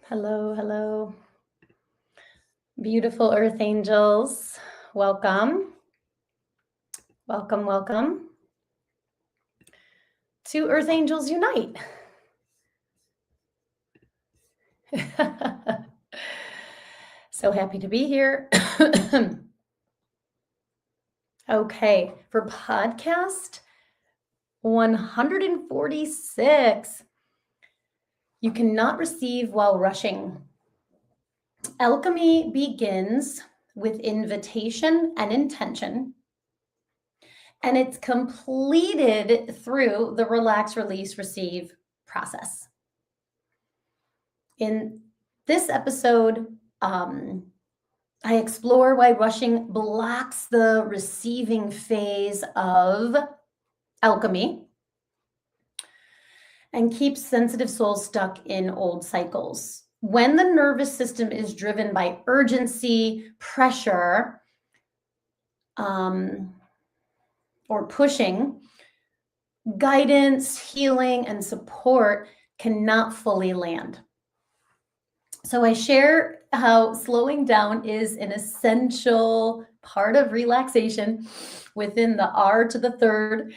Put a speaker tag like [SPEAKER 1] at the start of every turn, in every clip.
[SPEAKER 1] Hello, hello. Beautiful earth angels. Welcome. Welcome, welcome to Earth Angels Unite. So happy to be here. Okay, for podcast 146, you cannot receive while rushing. Alchemy begins with invitation and intention, and it's completed through the relax, release, receive process. In this episode, I explore why rushing blocks the receiving phase of alchemy and keeps sensitive souls stuck in old cycles. When the nervous system is driven by urgency, pressure, or pushing, guidance, healing, and support cannot fully land. So I share how slowing down is an essential part of relaxation within the R to the third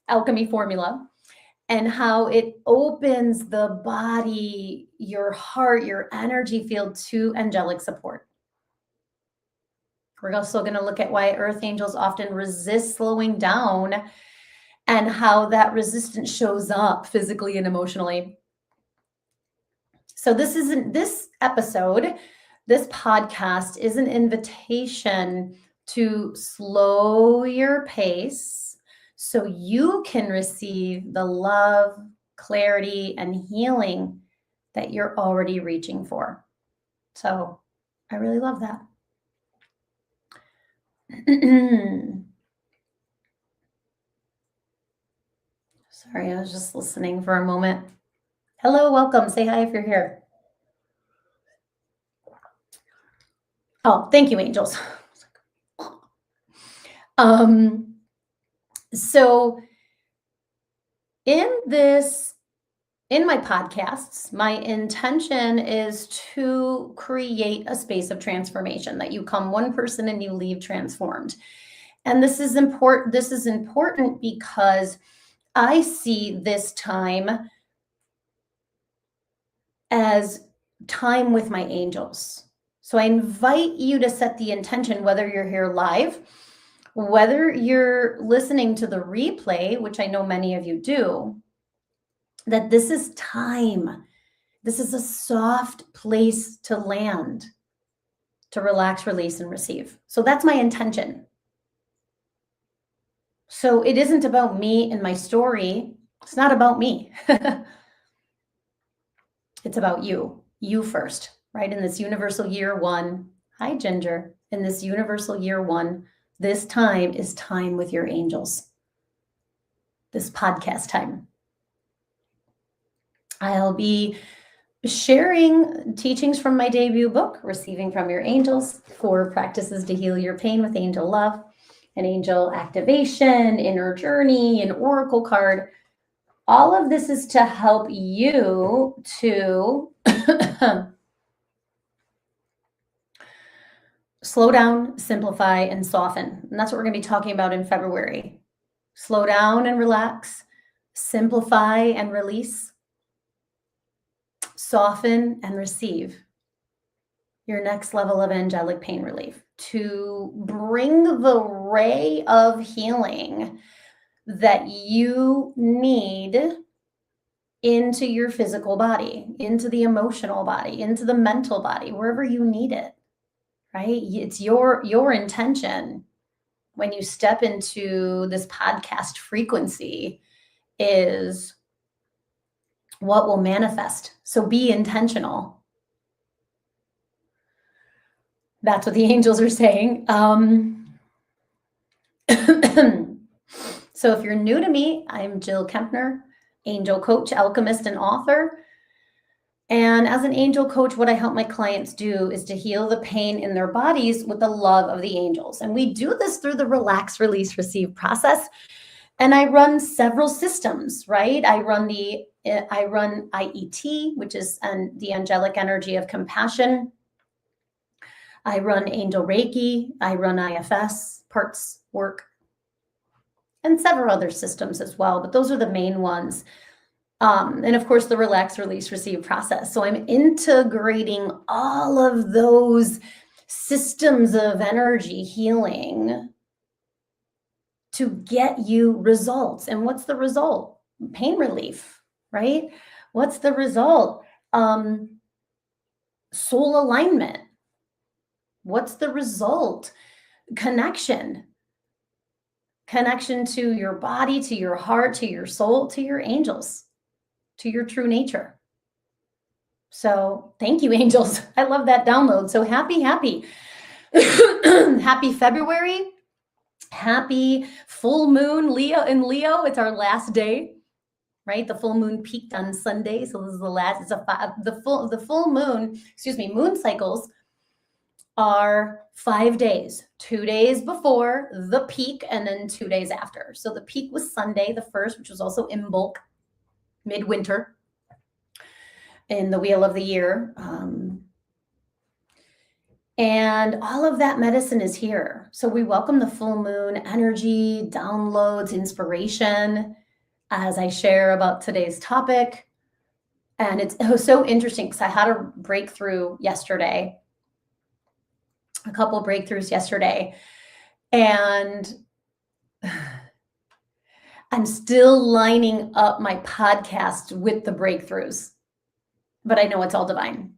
[SPEAKER 1] alchemy formula, and how it opens the body, your heart, your energy field to angelic support. We're also going to look at why earth angels often resist slowing down and how that resistance shows up physically and emotionally. So this podcast is an invitation to slow your pace so you can receive the love, clarity, and healing that you're already reaching for. So I really love that. Sorry, I was just listening for a moment. Hello, welcome. Say hi if you're here. Oh, thank you, angels. So in my podcasts, my intention is to create a space of transformation, that you come one person and you leave transformed. And this is important. This is important because I see this time as time with my angels. So I invite you to set the intention, whether you're here live, whether you're listening to the replay, which I know many of you do, that this is time. This is a soft place to land, to relax, release, and receive. So that's my intention. So it isn't about me and my story. It's not about me. It's about you first, right? In this universal year one, hi Ginger, in this universal year one, this time is time with your angels. This podcast time. I'll be sharing teachings from my debut book, Receiving from Your Angels, 4 practices to heal your pain with angel love, an angel activation, inner journey, an oracle card. All of this is to help you to slow down, simplify, and soften. And that's what we're going to be talking about in February. Slow down and relax, simplify and release, soften and receive your next level of angelic pain relief, to bring the ray of healing that you need into your physical body, into the emotional body, into the mental body, wherever you need it, right? It's your intention when you step into this podcast frequency is what will manifest. So be intentional. That's what the angels are saying. So if you're new to me, I'm Jill Kempner, angel coach, alchemist, and author. And as an angel coach, what I help my clients do is to heal the pain in their bodies with the love of the angels. And we do this through the relax, release, receive process. And I run several systems, right? I run IET, which is the angelic energy of compassion. I run Angel Reiki. I run IFS, parts work, and several other systems as well. But those are the main ones. And of course, the relax, release, receive process. So I'm integrating all of those systems of energy healing to get you results. And what's the result? Pain relief, right? What's the result? Soul alignment. What's the result? Connection to your body, to your heart, to your soul, to your angels, to your true nature. So thank you, angels. I love that download. So happy happy February. Happy full moon, Leo. It's our last day, right? The full moon peaked on Sunday, so this is the last. It's the full moon. Moon cycles are 5 days. 2 days before the peak, and then 2 days after. So the peak was Sunday, the 1st, which was also Imbolc, midwinter, in the wheel of the year. And all of that medicine is here. So we welcome the full moon energy, downloads, inspiration as I share about today's topic. And it was so interesting because I had a breakthrough yesterday, a couple breakthroughs yesterday. And I'm still lining up my podcast with the breakthroughs, but I know it's all divine.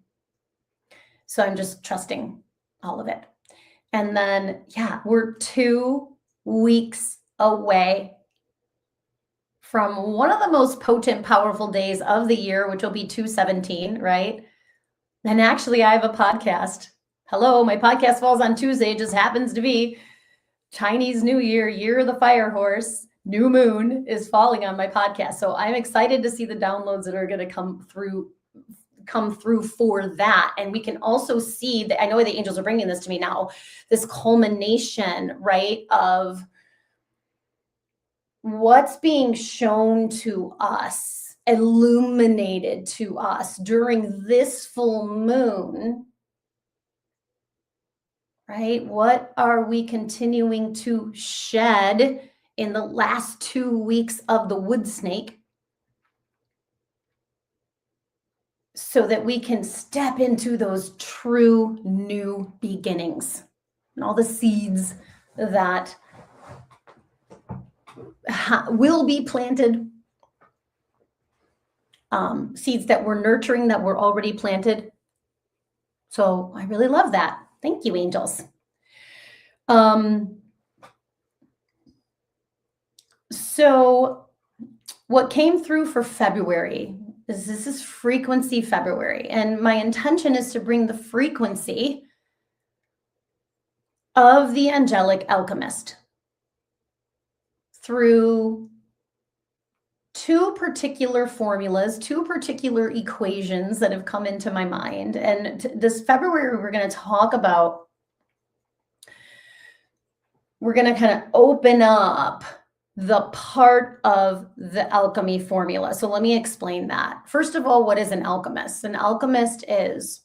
[SPEAKER 1] So I'm just trusting all of it. And then, we're 2 weeks away from one of the most potent, powerful days of the year, which will be 2/17, right? And actually, I have a podcast. Hello, my podcast falls on Tuesday. It just happens to be Chinese New Year, Year of the Fire Horse, new moon is falling on my podcast. So I'm excited to see the downloads that are going to come through for that. And we can also see that, I know the angels are bringing this to me now, this culmination, right, of what's being shown to us, illuminated to us during this full moon, right? What are we continuing to shed in the last 2 weeks of the wood snake, so that we can step into those true new beginnings and all the seeds that will be planted, seeds that we're nurturing, that were already planted. So I really love that. Thank you, angels. So what came through for February is this is frequency February. And my intention is to bring the frequency of the angelic alchemist through 2 particular formulas, 2 particular equations that have come into my mind. And this February, we're going to talk about, we're going to kind of open up the part of the alchemy formula. So let me explain that. First of all, what is an alchemist? An alchemist is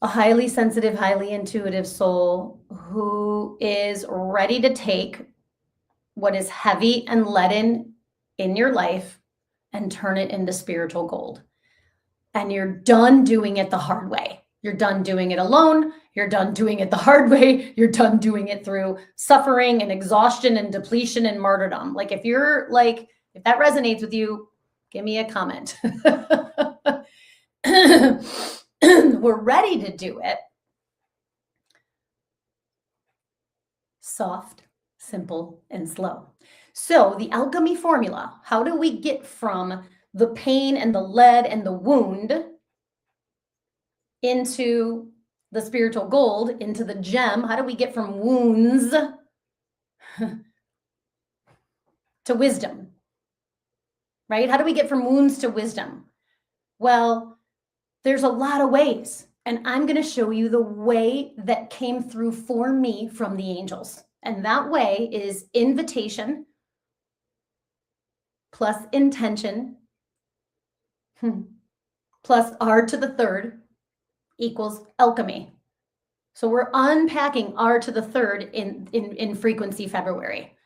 [SPEAKER 1] a highly sensitive, highly intuitive soul who is ready to take what is heavy and leaden in your life and turn it into spiritual gold. And you're done doing it the hard way. You're done doing it alone. You're done doing it the hard way. You're done doing it through suffering and exhaustion and depletion and martyrdom. Like, if that resonates with you, give me a comment. We're ready to do it soft, simple, and slow. So the alchemy formula, how do we get from the pain and the lead and the wound into the spiritual gold, into the gem? How do we get from wounds to wisdom, right? How do we get from wounds to wisdom? Well, there's a lot of ways, and I'm going to show you the way that came through for me from the angels. And that way is invitation plus intention plus R to the third equals alchemy. So we're unpacking R to the third in frequency February.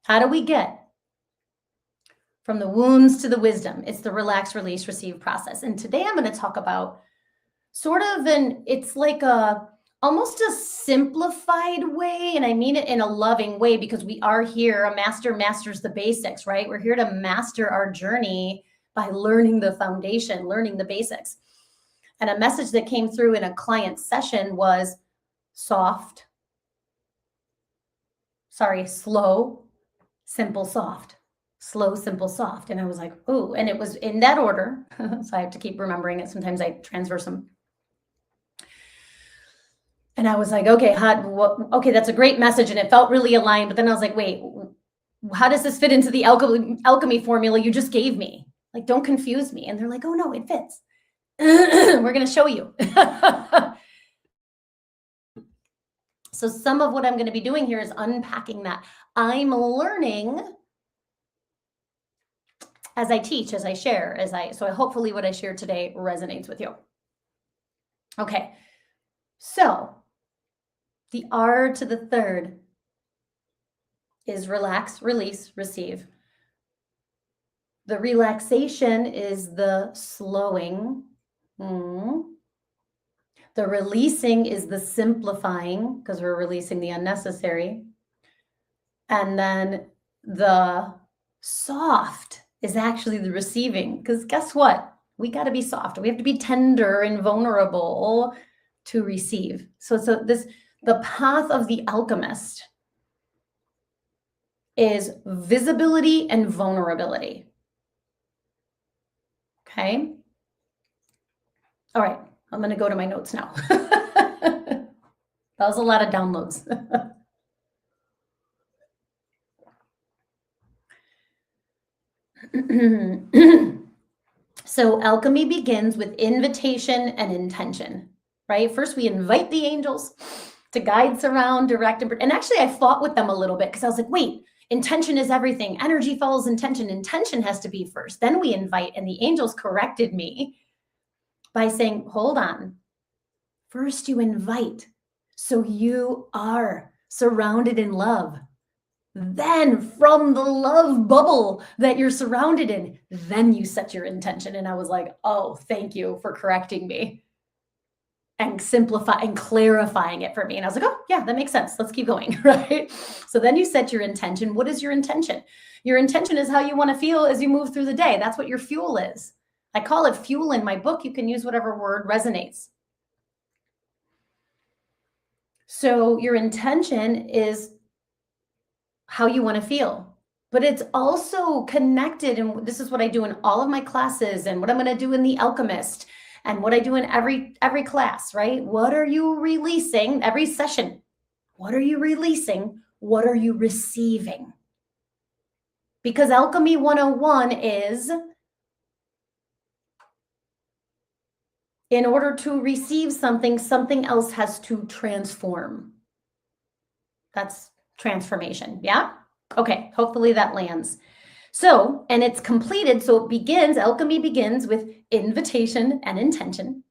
[SPEAKER 1] How do we get from the wounds to the wisdom? It's the relax, release, receive process. And today I'm going to talk about sort of it's like almost a simplified way. And I mean it in a loving way, because we are here, a master masters the basics, right? We're here to master our journey by learning the foundation, learning the basics. And a message that came through in a client session was slow, simple, soft. Slow, simple, soft. And I was like, oh, and it was in that order. So I have to keep remembering it. Sometimes I transverse them. And I was like, okay, okay, that's a great message. And it felt really aligned. But then I was like, wait, how does this fit into the alchemy formula you just gave me? Like, don't confuse me. And they're like, oh, no, it fits. We're going to show you. So some of what I'm going to be doing here is unpacking that. I'm learning as I teach, as I share, so hopefully what I share today resonates with you. Okay. So the R to the third is relax, release, receive. The relaxation is the slowing. The releasing is the simplifying, because we're releasing the unnecessary. And then the soft is actually the receiving, because guess what? We got to be soft. We have to be tender and vulnerable to receive. So the path of the alchemist is visibility and vulnerability. Okay. All right. I'm going to go to my notes now. That was a lot of downloads. So alchemy begins with invitation and intention, right? First, we invite the angels to guide, surround, direct, and actually I fought with them a little bit, because I was like, wait, intention is everything. Energy follows intention. Intention has to be first. Then we invite, and the angels corrected me by saying, hold on. First you invite, so you are surrounded in love. Then from the love bubble that you're surrounded in, then you set your intention. And I was like, oh, thank you for correcting me and simplifying and clarifying it for me. And I was like, oh yeah, that makes sense. Let's keep going, right? So then you set your intention. What is your intention? Your intention is how you want to feel as you move through the day. That's what your fuel is. I call it fuel in my book. You can use whatever word resonates. So your intention is how you want to feel, but it's also connected. And this is what I do in all of my classes, and what I'm going to do in The Alchemist, and what I do in every class, right? What are you releasing? Every session. What are you releasing? What are you receiving? Because Alchemy 101 is, in order to receive something, something else has to transform. That's transformation. Yeah. Okay. Hopefully that lands. So, and it's completed. So it begins, alchemy begins with invitation and intention.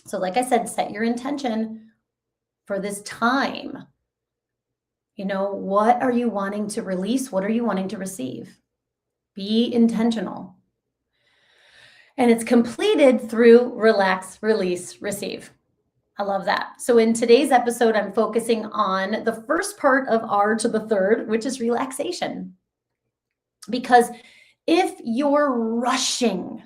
[SPEAKER 1] So like I said, set your intention for this time. You know, what are you wanting to release? What are you wanting to receive? Be intentional. And it's completed through relax, release, receive. I love that. So in today's episode, I'm focusing on the first part of R to the third, which is relaxation. Because if you're rushing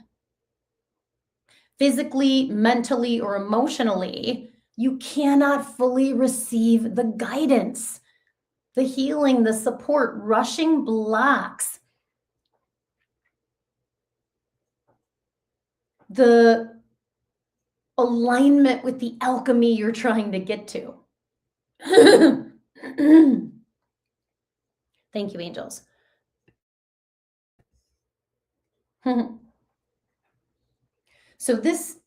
[SPEAKER 1] physically, mentally, or emotionally, you cannot fully receive the guidance, the healing, the support. Rushing blocks the alignment with the alchemy you're trying to get to. Thank you, angels. So this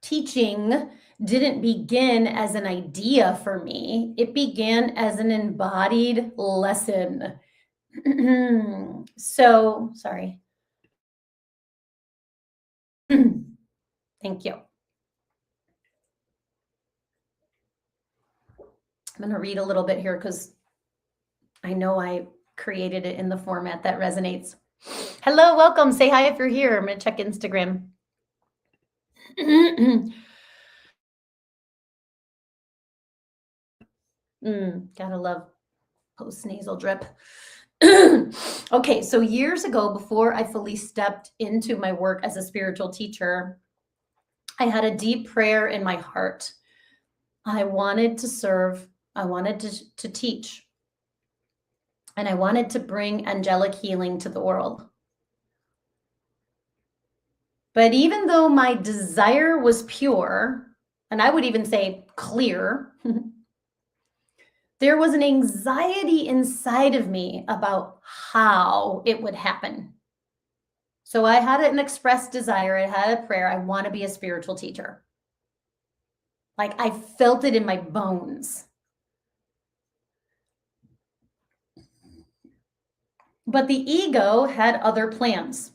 [SPEAKER 1] teaching didn't begin as an idea for me. It began as an embodied lesson. So, sorry. Thank you. I'm going to read a little bit here because I know I created it in the format that resonates. Hello, welcome. Say hi if you're here. I'm going to check Instagram. Gotta love post-nasal drip. Okay, so years ago, before I fully stepped into my work as a spiritual teacher, I had a deep prayer in my heart. I wanted to serve, I wanted to teach, and I wanted to bring angelic healing to the world. But even though my desire was pure, and I would even say clear, there was an anxiety inside of me about how it would happen. So I had an expressed desire, I had a prayer, I want to be a spiritual teacher. Like I felt it in my bones. But the ego had other plans,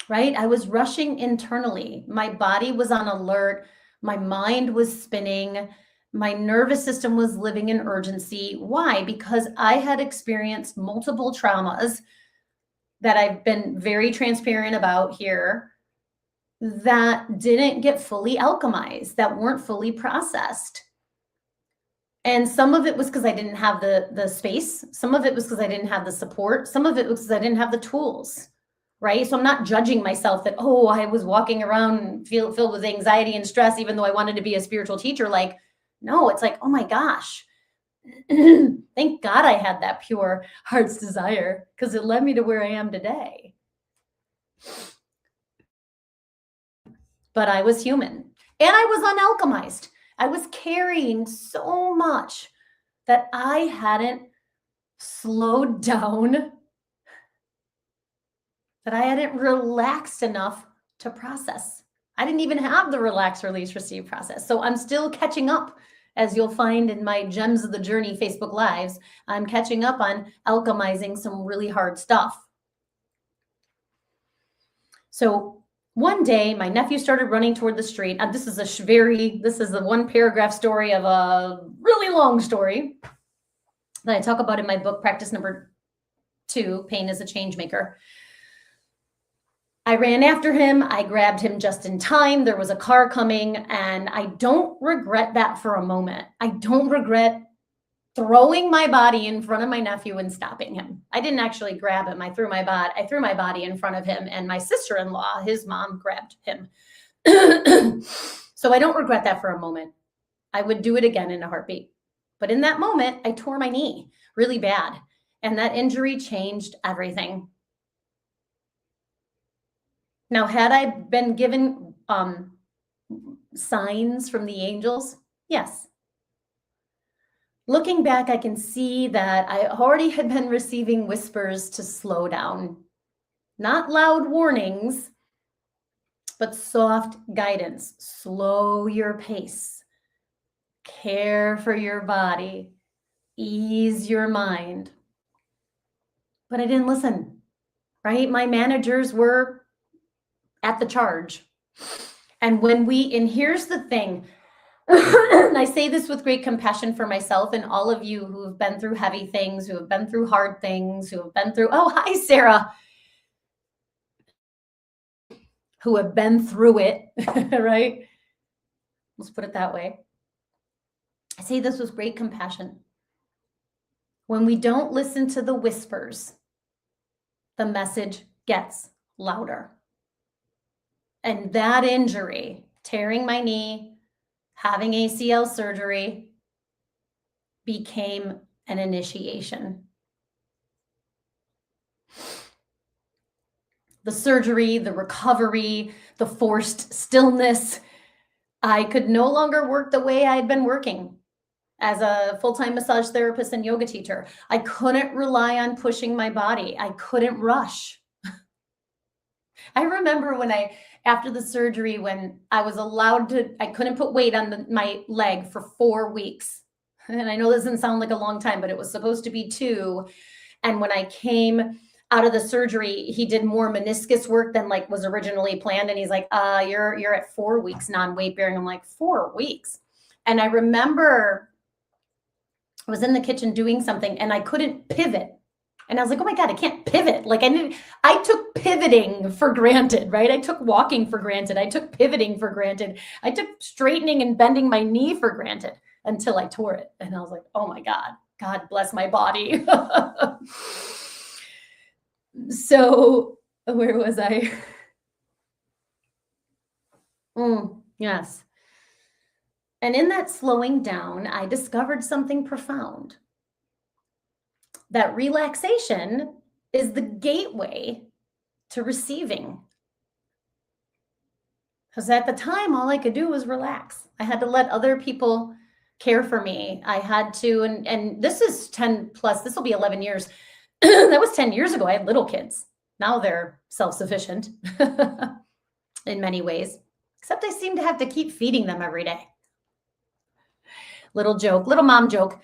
[SPEAKER 1] right? I was rushing internally. My body was on alert. My mind was spinning. My nervous system was living in urgency. Why? Because I had experienced multiple traumas that I've been very transparent about here that didn't get fully alchemized, that weren't fully processed. And some of it was because I didn't have the space. Some of it was because I didn't have the support. Some of it was because I didn't have the tools, right? So I'm not judging myself that, oh, I was walking around filled with anxiety and stress, even though I wanted to be a spiritual teacher. Like, no, it's like, oh my gosh, thank God I had that pure heart's desire because it led me to where I am today. But I was human and I was unalchemized. I was carrying so much that I hadn't slowed down, that I hadn't relaxed enough to process. I didn't even have the relax, release, receive process. So I'm still catching up, as you'll find in my Gems of the Journey Facebook Lives. I'm catching up on alchemizing some really hard stuff. So one day, my nephew started running toward the street. This is the one paragraph story of a really long story that I talk about in my book, Practice Number 2, Pain is a Change Maker. I ran after him. I grabbed him just in time. There was a car coming, and I don't regret that for a moment. I don't regret throwing my body in front of my nephew and stopping him. I didn't actually grab him. I threw my body in front of him, and my sister-in-law, his mom, grabbed him. So I don't regret that for a moment. I would do it again in a heartbeat. But in that moment, I tore my knee really bad, and that injury changed everything. Now, had I been given signs from the angels? Yes. Looking back, I can see that I already had been receiving whispers to slow down. Not loud warnings, but soft guidance. Slow your pace. Care for your body. Ease your mind. But I didn't listen, right? My managers were at the charge. And here's the thing, and I say this with great compassion for myself and all of you who have been through heavy things, who have been through hard things, who have been through, oh, hi, Sarah, who have been through it, right? Let's put it that way. I say this with great compassion. When we don't listen to the whispers, the message gets louder. And that injury, tearing my knee, having ACL surgery, became an initiation. The surgery, the recovery, the forced stillness. I could no longer work the way I had been working as a full-time massage therapist and yoga teacher. I couldn't rely on pushing my body. I couldn't rush. I remember after the surgery, when I was allowed to, I couldn't put weight on my leg for 4 weeks. And I know this doesn't sound like a long time, but it was supposed to be 2. And when I came out of the surgery, he did more meniscus work than like was originally planned. And he's like, you're at 4 weeks non-weight bearing. I'm like, 4 weeks. And I remember I was in the kitchen doing something and I couldn't pivot. And I was like, oh my God, I can't pivot. Like I took pivoting for granted, right? I took walking for granted. I took pivoting for granted. I took straightening and bending my knee for granted until I tore it. And I was like, oh my God bless my body. So where was I? Yes. And in that slowing down, I discovered something profound. That relaxation is the gateway to receiving. Because at the time, all I could do was relax. I had to let other people care for me. I had to, and this is 10 plus, this will be 11 years. That was 10 years ago. I had little kids. Now they're self-sufficient in many ways, except I seem to have to keep feeding them every day. Little joke, little mom joke.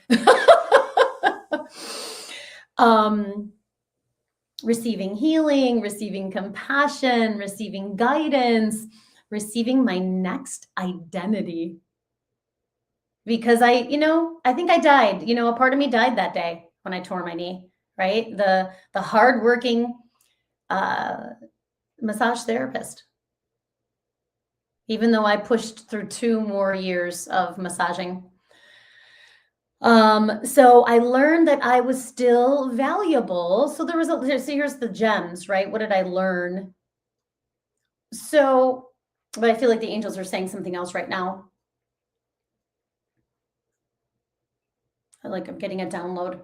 [SPEAKER 1] Receiving healing, receiving compassion, receiving guidance, receiving my next identity. Because I think I died. A part of me died that day when I tore my knee, right? The hardworking massage therapist. Even though I pushed through 2 more years of massaging. So I learned that I was still valuable. So here's the gems, right? What did I learn? So, but I feel like the angels are saying something else right now. I'm getting a download.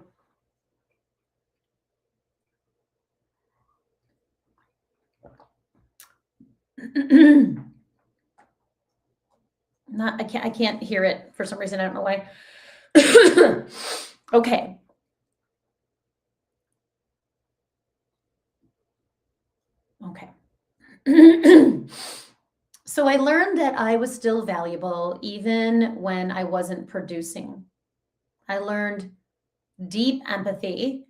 [SPEAKER 1] I can't hear it for some reason. I don't know why. Okay. So I learned that I was still valuable even when I wasn't producing. I learned deep empathy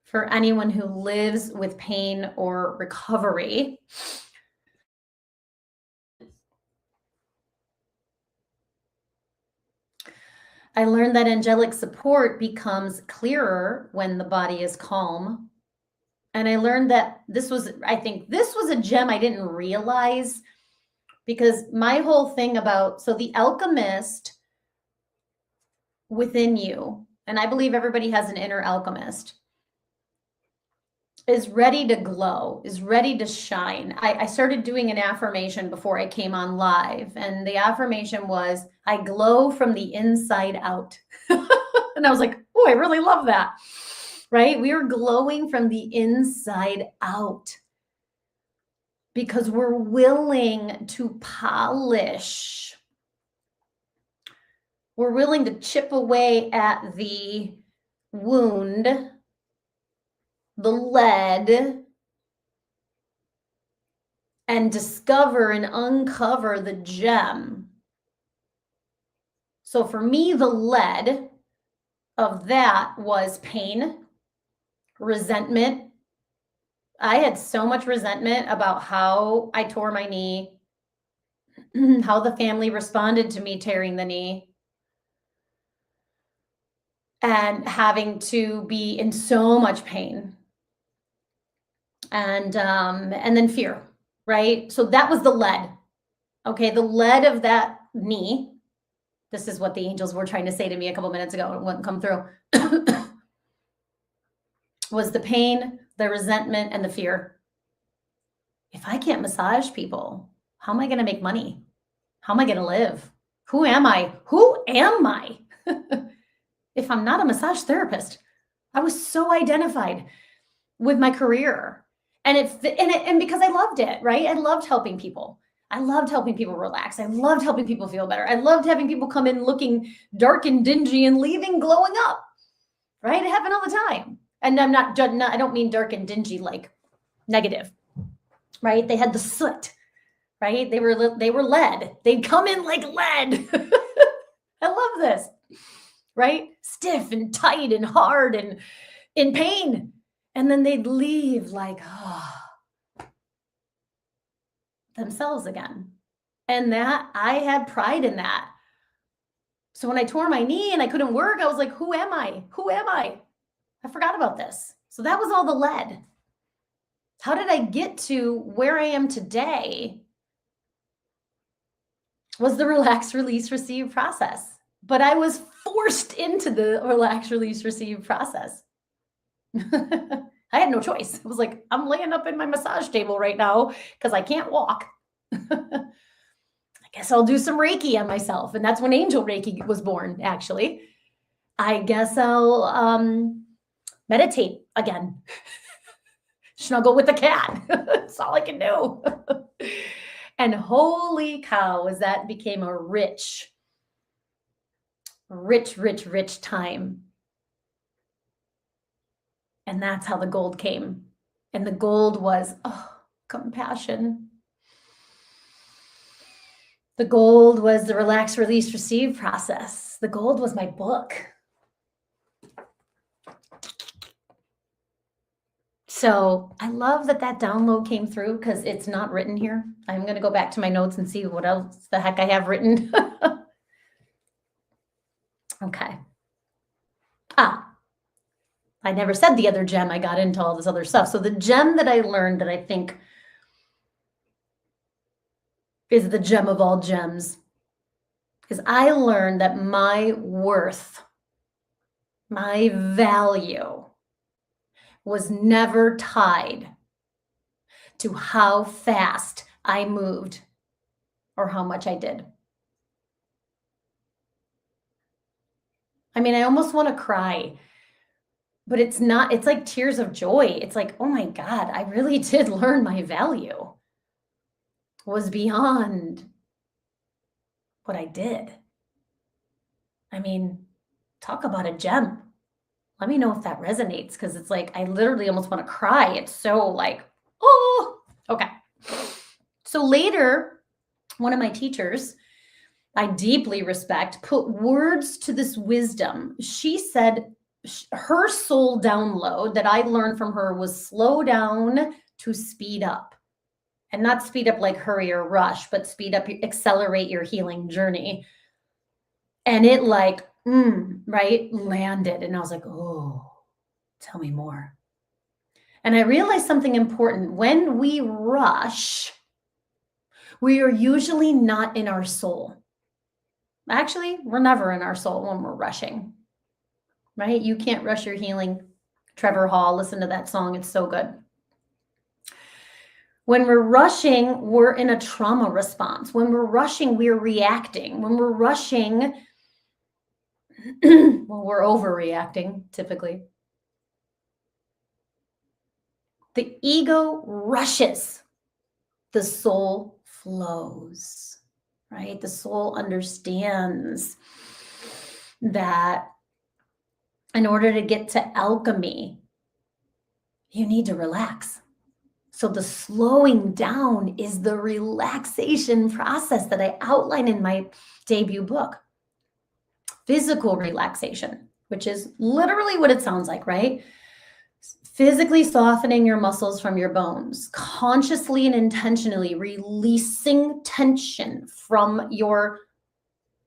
[SPEAKER 1] for anyone who lives with pain or recovery. I learned that angelic support becomes clearer when the body is calm. And I learned that I think this was a gem I didn't realize, because my whole thing so the alchemist within you, and I believe everybody has an inner alchemist, is ready to glow, is ready to shine. I started doing an affirmation before I came on live, and the affirmation was, I glow from the inside out. And I was like, oh, I really love that, right? We are glowing from the inside out because we're willing to polish. We're willing to chip away at the wound, the lead, and discover and uncover the gem. So for me, the lead of that was pain, resentment. I had so much resentment about how I tore my knee, how the family responded to me tearing the knee, and having to be in so much pain. And then fear, right? So that was the lead. Okay, the lead of that knee. This is what the angels were trying to say to me a couple minutes ago. It wouldn't come through. Was the pain, the resentment, and the fear. If I can't massage people, how am I going to make money? How am I going to live? Who am I? Who am I? If I'm not a massage therapist? I was so identified with my career. And because I loved it, right? I loved helping people. I loved helping people relax. I loved helping people feel better. I loved having people come in looking dark and dingy and leaving glowing up, right? It happened all the time. And I don't mean dark and dingy like negative. right? They had the soot, right? They were lead. They'd come in like lead. I love this, right? Stiff and tight and hard and in pain. And then they'd leave like, themselves again. And that, I had pride in that. So when I tore my knee and I couldn't work, I was like, who am I? Who am I? I forgot about this. So that was all the lead. How did I get to where I am today? Was the relax, release, receive process. But I was forced into the relax, release, receive process. I had no choice. It was like, I'm laying up in my massage table right now because I can't walk. I guess I'll do some Reiki on myself. And that's when Angel Reiki was born, actually. I guess I'll meditate again. Snuggle with the cat. That's all I can do. And holy cow, as that became a rich time. And that's how the gold came. And the gold was, compassion. The gold was the relax, release, receive process. The gold was my book. So I love that download came through because it's not written here. I'm going to go back to my notes and see what else the heck I have written. Okay. I never said the other gem. I got into all this other stuff. So the gem that I learned that I think is the gem of all gems is I learned that my worth, my value was never tied to how fast I moved or how much I did. I mean, I almost want to cry, but it's not, it's like tears of joy. It's like, oh my God, I really did learn my value was beyond what I did. I mean, talk about a gem. Let me know if that resonates because it's like, I literally almost want to cry. It's so like, oh, okay. So later, one of my teachers, I deeply respect, put words to this wisdom. She said her soul download that I learned from her was slow down to speed up. And not speed up like hurry or rush, but speed up, accelerate your healing journey. And it like, right, landed. And I was like, oh, tell me more. And I realized something important. When we rush, we are usually not in our soul. Actually, we're never in our soul when we're rushing, right? You can't rush your healing. Trevor Hall, listen to that song. It's so good. When we're rushing, we're in a trauma response. When we're rushing, we're reacting. When we're rushing, well, we're overreacting typically. The ego rushes. The soul flows, right? The soul understands that in order to get to alchemy, you need to relax. So the slowing down is the relaxation process that I outline in my debut book. Physical relaxation, which is literally what it sounds like, right? Physically softening your muscles from your bones, consciously and intentionally releasing tension from your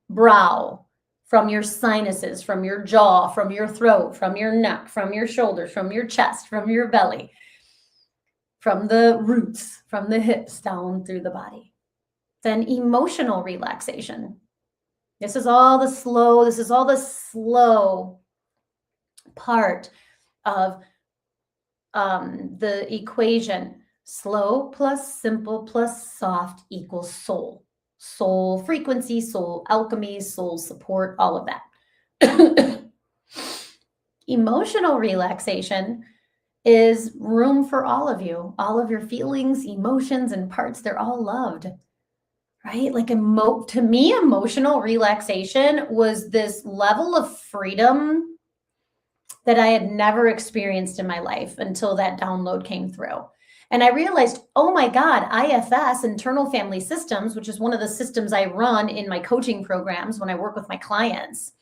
[SPEAKER 1] brow, from your sinuses, from your jaw, from your throat, from your neck, from your shoulders, from your chest, from your belly, from the roots, from the hips down through the body. Then emotional relaxation. This is all the slow part of the equation. Slow plus simple plus soft equals soul. Soul frequency, soul alchemy, soul support, all of that. Emotional relaxation is room for all of you, all of your feelings, emotions, and parts. They're all loved, right? Like to me, emotional relaxation was this level of freedom that I had never experienced in my life until that download came through. And I realized, oh my God, IFS, internal family systems, which is one of the systems I run in my coaching programs when I work with my clients,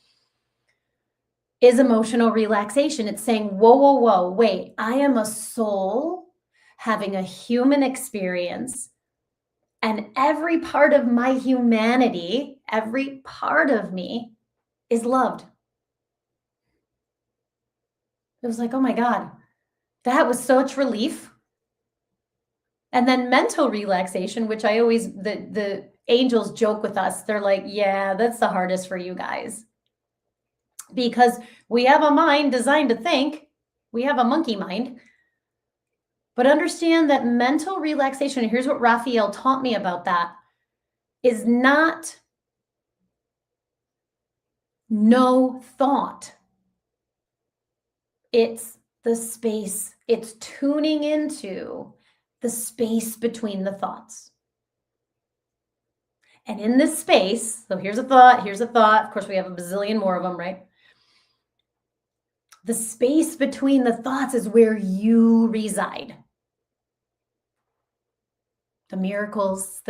[SPEAKER 1] is emotional relaxation. It's saying, whoa, whoa, whoa, wait, I am a soul having a human experience, and every part of my humanity, every part of me is loved. It was like, oh my God, that was such relief. And then mental relaxation, which I always, the angels joke with us. They're like, yeah, that's the hardest for you guys. Because we have a mind designed to think. We have a monkey mind. But understand that mental relaxation, and here's what Raphael taught me about that, is not no thought. It's the space. It's tuning into the space between the thoughts. And in this space, so here's a thought, here's a thought. Of course, we have a bazillion more of them, right? The space between the thoughts is where you reside. The miracles,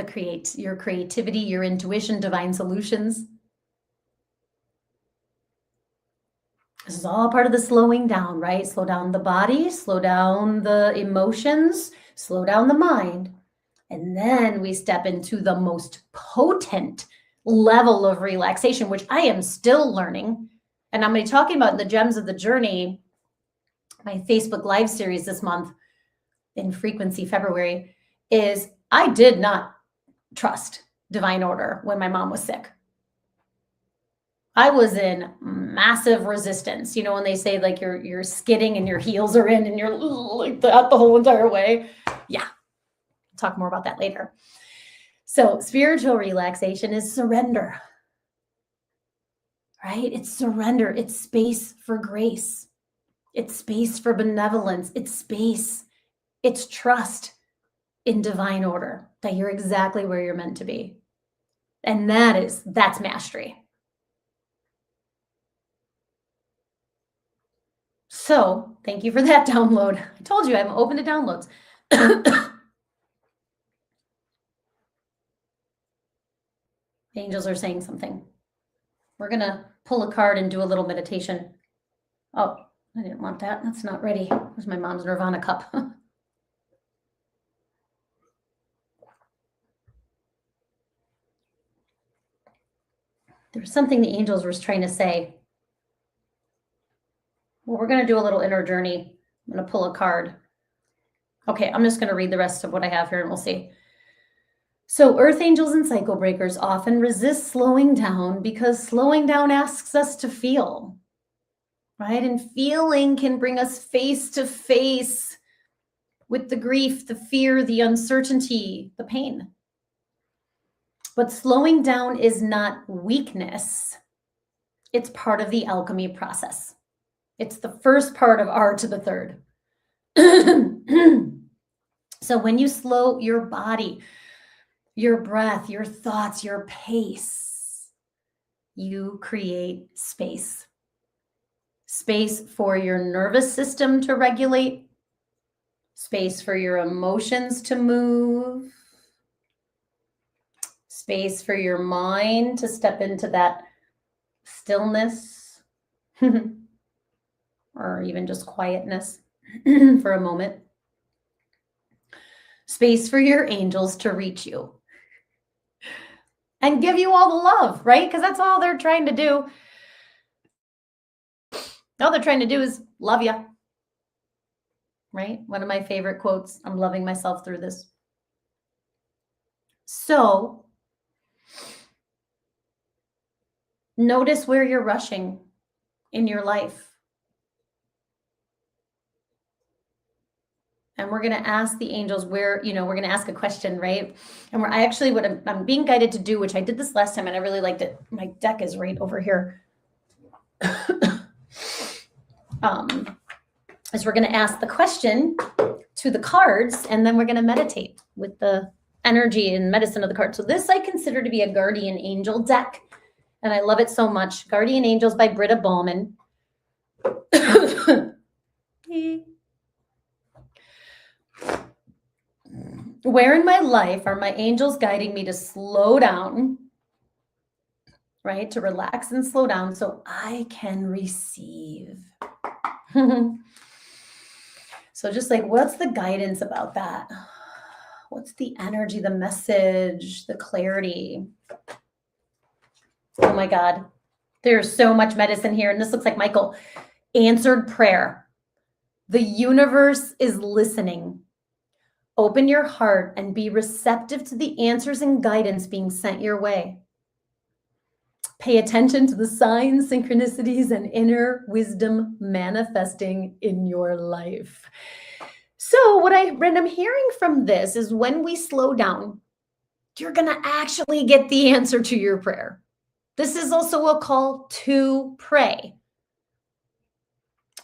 [SPEAKER 1] your creativity, your intuition, divine solutions. This is all part of the slowing down, right? Slow down the body, slow down the emotions, slow down the mind. And then we step into the most potent level of relaxation, which I am still learning. And I'm going to be talking about in the Gems of the Journey, my Facebook Live series this month in Frequency February, is I did not trust divine order when my mom was sick. I was in massive resistance. You know, when they say like you're skidding and your heels are in and you're like that the whole entire way. Yeah. I'll talk more about that later. So spiritual relaxation is surrender, right? It's surrender. It's space for grace. It's space for benevolence. It's space. It's trust in divine order that you're exactly where you're meant to be. And that's mastery. So thank you for that download. I told you I'm open to downloads. Angels are saying something. We're going to pull a card and do a little meditation. Oh, I didn't want that. That's not ready. There's my mom's Nirvana cup. There's something the angels were trying to say. Well, we're going to do a little inner journey. I'm going to pull a card. Okay, I'm just going to read the rest of what I have here and we'll see. So earth angels and cycle breakers often resist slowing down because slowing down asks us to feel, right? And feeling can bring us face to face with the grief, the fear, the uncertainty, the pain. But slowing down is not weakness. It's part of the alchemy process. It's the first part of R to the third. So when you slow your body, your breath, your thoughts, your pace, you create space. Space for your nervous system to regulate, space for your emotions to move, space for your mind to step into that stillness or even just quietness for a moment. Space for your angels to reach you and give you all the love, right? Because that's all they're trying to do. All they're trying to do is love you, right? One of my favorite quotes, I'm loving myself through this. So notice where you're rushing in your life. And we're going to ask the angels where, we're going to ask a question, right? And what I'm being guided to do, which I did this last time and I really liked it. My deck is right over here. Is we're going to ask the question to the cards and then we're going to meditate with the energy and medicine of the cards. So this I consider to be a guardian angel deck. And I love it so much. Guardian Angels by Britta Ballman. Where in my life are my angels guiding me to slow down, right? To relax and slow down so I can receive. So just like, what's the guidance about that? What's the energy, the message, the clarity? Oh my God, there's so much medicine here. And this looks like Michael. Answered prayer. The universe is listening. Open your heart and be receptive to the answers and guidance being sent your way. Pay attention to the signs, synchronicities, and inner wisdom manifesting in your life. So what I'm hearing from this is when we slow down, you're going to actually get the answer to your prayer. This is also a call to pray.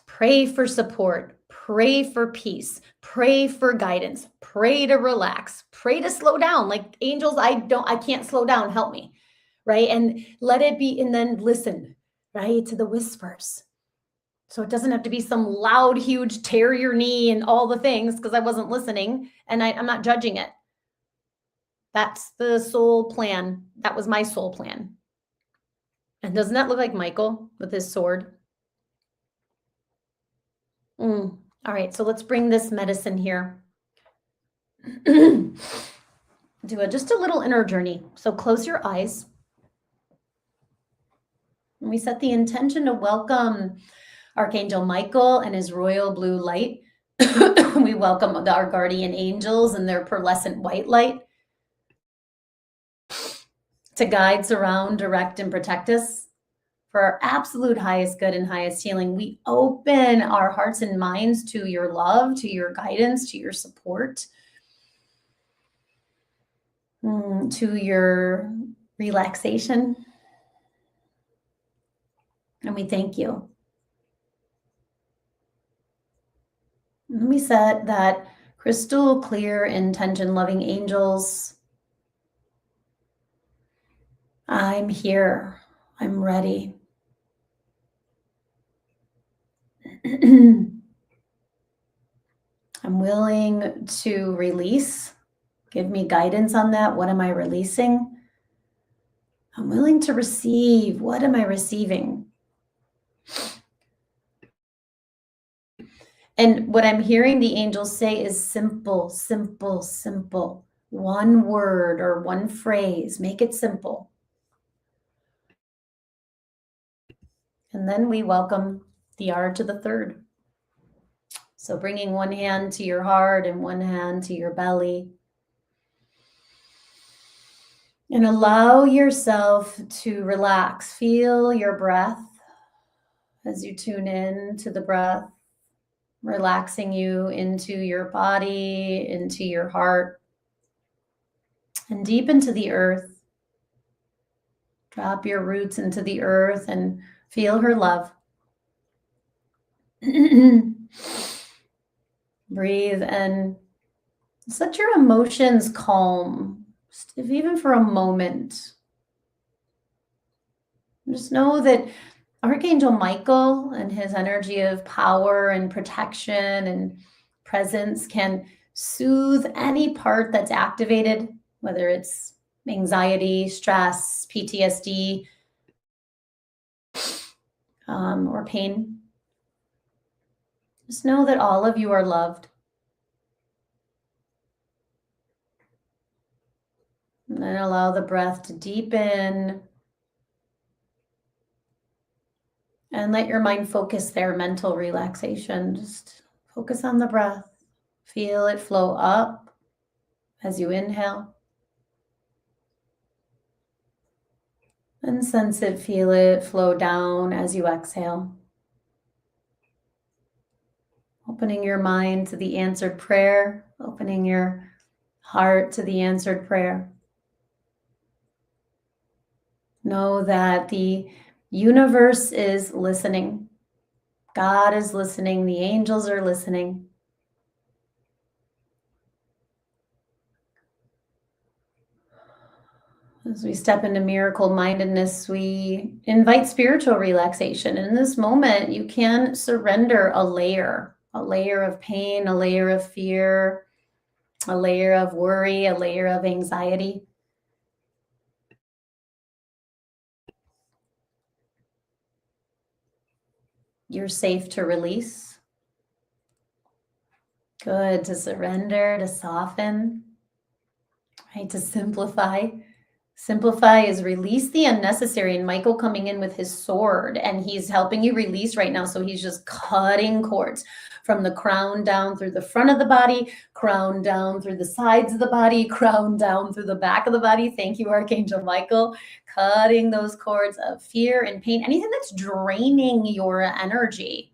[SPEAKER 1] Pray for support, pray for peace, pray for guidance, pray to relax, pray to slow down. Like, angels, I can't slow down, help me, right? And let it be, and then listen, right, to the whispers. So it doesn't have to be some loud, huge tear your knee and all the things, because I wasn't listening, and I'm not judging it. That's the soul plan. That was my soul plan. And doesn't that look like Michael with his sword? All right, so let's bring this medicine here. Do just a little inner journey. So close your eyes. And we set the intention to welcome Archangel Michael and his royal blue light. We welcome our guardian angels and their pearlescent white light to guide, surround, direct, and protect us. For our absolute highest good and highest healing, we open our hearts and minds to your love, to your guidance, to your support, to your relaxation. And we thank you. And we set that crystal clear intention, loving angels. I'm here. I'm ready. I'm willing to release. Give me guidance on that. What am I releasing? I'm willing to receive. What am I receiving? And what I'm hearing the angels say is simple, simple, simple. One word or one phrase. Make it simple. And then we welcome the R to the third. So bringing one hand to your heart and one hand to your belly. And allow yourself to relax. Feel your breath as you tune in to the breath, relaxing you into your body, into your heart, and deep into the earth. Drop your roots into the earth and feel her love. Breathe and let your emotions calm, if even for a moment. Just know that Archangel Michael and his energy of power and protection and presence can soothe any part that's activated, whether it's anxiety, stress, PTSD, or pain. Just know that all of you are loved. And then allow the breath to deepen. And let your mind focus there, mental relaxation. Just focus on the breath. Feel it flow up as you inhale. And sense it, feel it flow down as you exhale. Opening your mind to the answered prayer, opening your heart to the answered prayer. Know that the universe is listening. God is listening. The angels are listening. As we step into miracle mindedness, we invite spiritual relaxation. In this moment, you can surrender a layer of pain, a layer of fear, a layer of worry, a layer of anxiety. You're safe to release. Good, to surrender, to soften, right? To simplify. Simplify is release the unnecessary. And Michael coming in with his sword, and he's helping you release right now. So he's just cutting cords from the crown down through the front of the body, crown down through the sides of the body, crown down through the back of the body. Thank you, Archangel Michael. Cutting those cords of fear and pain, anything that's draining your energy.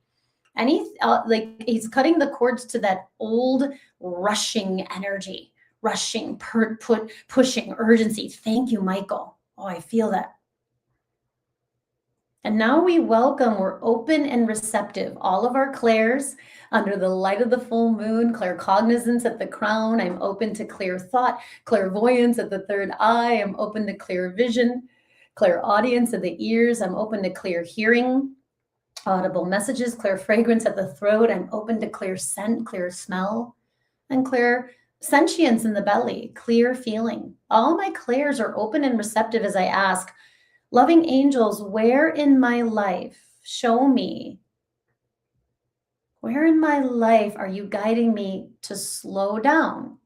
[SPEAKER 1] Like he's cutting the cords to that old rushing energy. Rushing, pushing, urgency. Thank you, Michael. Oh, I feel that. And now we're open and receptive. All of our clairs under the light of the full moon, claircognizance at the crown. I'm open to clear thought, clairvoyance at the third eye. I'm open to clear vision, clairaudience at the ears. I'm open to clear hearing, audible messages, clear fragrance at the throat. I'm open to clear scent, clear smell, and clear sentience in the belly, clear feeling. All my clairs are open and receptive as I ask, loving angels, where in my life, show me, where in my life are you guiding me to slow down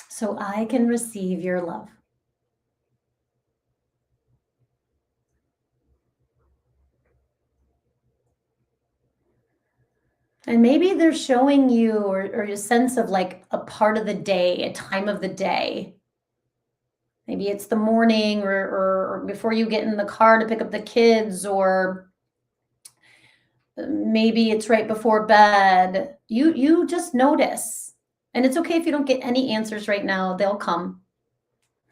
[SPEAKER 1] so I can receive your love? And maybe they're showing you or a sense of like a part of the day, a time of the day. Maybe it's the morning or before you get in the car to pick up the kids, or maybe it's right before bed. You just notice. And it's okay if you don't get any answers right now. They'll come.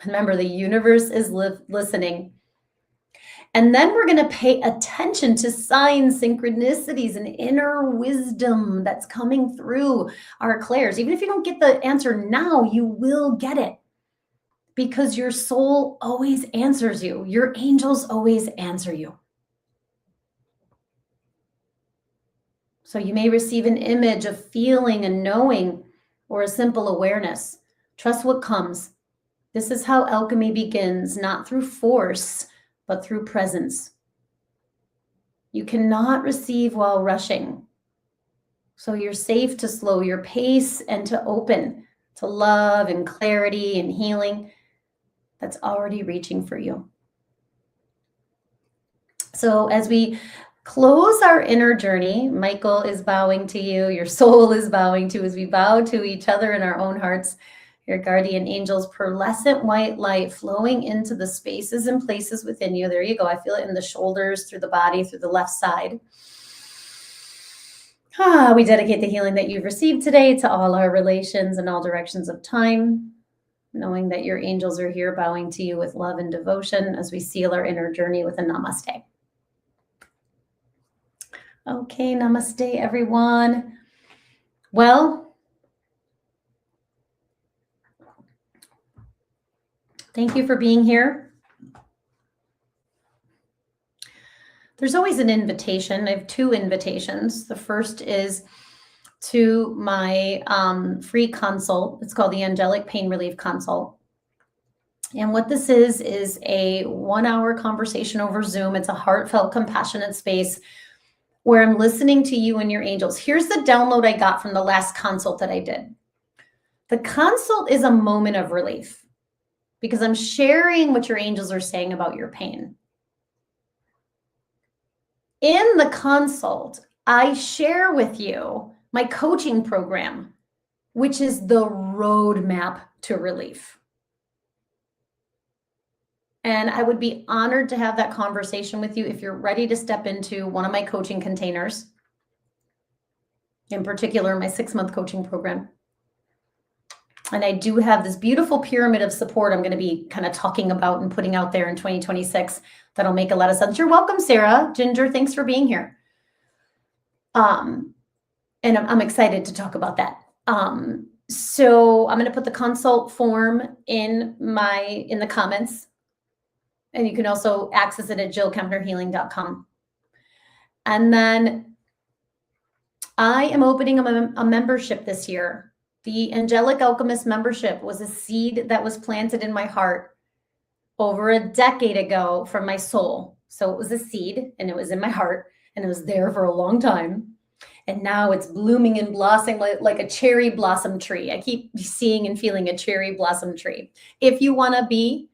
[SPEAKER 1] Remember, the universe is listening. And then we're going to pay attention to signs, synchronicities, and inner wisdom that's coming through our clairs. Even if you don't get the answer now, you will get it, because your soul always answers you. Your angels always answer you. So you may receive an image, a feeling, a knowing, or a simple awareness. Trust what comes. This is how alchemy begins, not through force, but through presence. You cannot receive while rushing. So you're safe to slow your pace and to open to love and clarity and healing that's already reaching for you. So as we close our inner journey, Michael is bowing to you, your soul is bowing to, as we bow to each other in our own hearts, your guardian angels, pearlescent white light flowing into the spaces and places within you. There you go. I feel it in the shoulders, through the body, through the left side. We dedicate the healing that you've received today to all our relations and all directions of time, knowing that your angels are here bowing to you with love and devotion as we seal our inner journey with a namaste. Okay, namaste, everyone. Well, thank you for being here. There's always an invitation. I have two invitations. The first is to my free consult. It's called the Angelic Pain Relief Consult. And what this is a 1-hour conversation over Zoom. It's a heartfelt, compassionate space where I'm listening to you and your angels. Here's the download I got from the last consult that I did. The consult is a moment of relief because I'm sharing what your angels are saying about your pain. In the consult, I share with you my coaching program, which is the roadmap to relief. And I would be honored to have that conversation with you if you're ready to step into one of my coaching containers, in particular, my 6-month coaching program. And I do have this beautiful pyramid of support I'm going to be kind of talking about and putting out there in 2026 that'll make a lot of sense. You're welcome, Sarah. Ginger, thanks for being here. And I'm excited to talk about that. So I'm going to put the consult form in the comments. And you can also access it at jillkempnerhealing.com. And then I am opening a membership this year The Angelic Alchemist membership was a seed that was planted in my heart over a decade ago from my soul. So it was a seed and it was in my heart and it was there for a long time. And now it's blooming and blossoming like a cherry blossom tree. I keep seeing and feeling a cherry blossom tree. If you want to be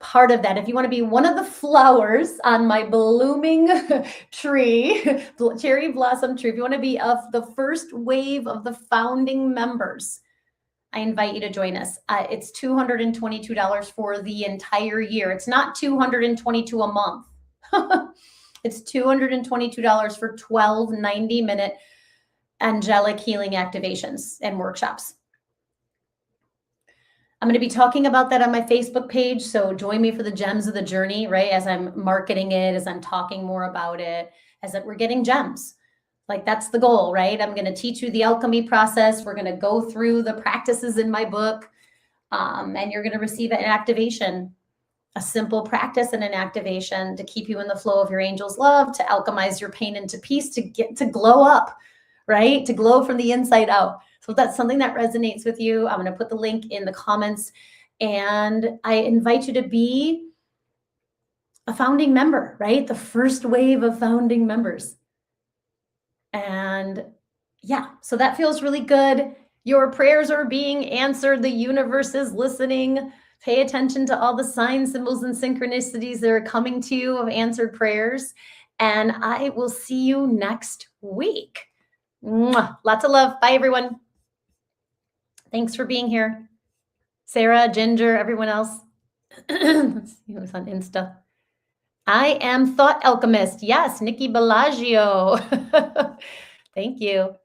[SPEAKER 1] part of that, if you want to be one of the flowers on my blooming tree, cherry blossom tree, if you want to be of the first wave of the founding members, I invite you to join us. It's $222 for the entire year. It's not $222 a month. It's $222 for 12 90-minute angelic healing activations and workshops. I'm going to be talking about that on my Facebook page. So join me for the gems of the journey, right? As I'm marketing it, as I'm talking more about it, as we're getting gems. Like that's the goal, right? I'm going to teach you the alchemy process. We're going to go through the practices in my book, and you're going to receive an activation, a simple practice and an activation to keep you in the flow of your angel's love, to alchemize your pain into peace, to get to glow up, right? To glow from the inside out. So if that's something that resonates with you, I'm going to put the link in the comments, and I invite you to be a founding member, right? The first wave of founding members. And yeah, so that feels really good. Your prayers are being answered. The universe is listening. Pay attention to all the signs, symbols, and synchronicities that are coming to you of answered prayers. And I will see you next week. Mwah. Lots of love. Bye, everyone. Thanks for being here. Sarah, Ginger, everyone else. Let's see who's on Insta. I am Thought Alchemist. Yes, Nikki Bellagio. Thank you.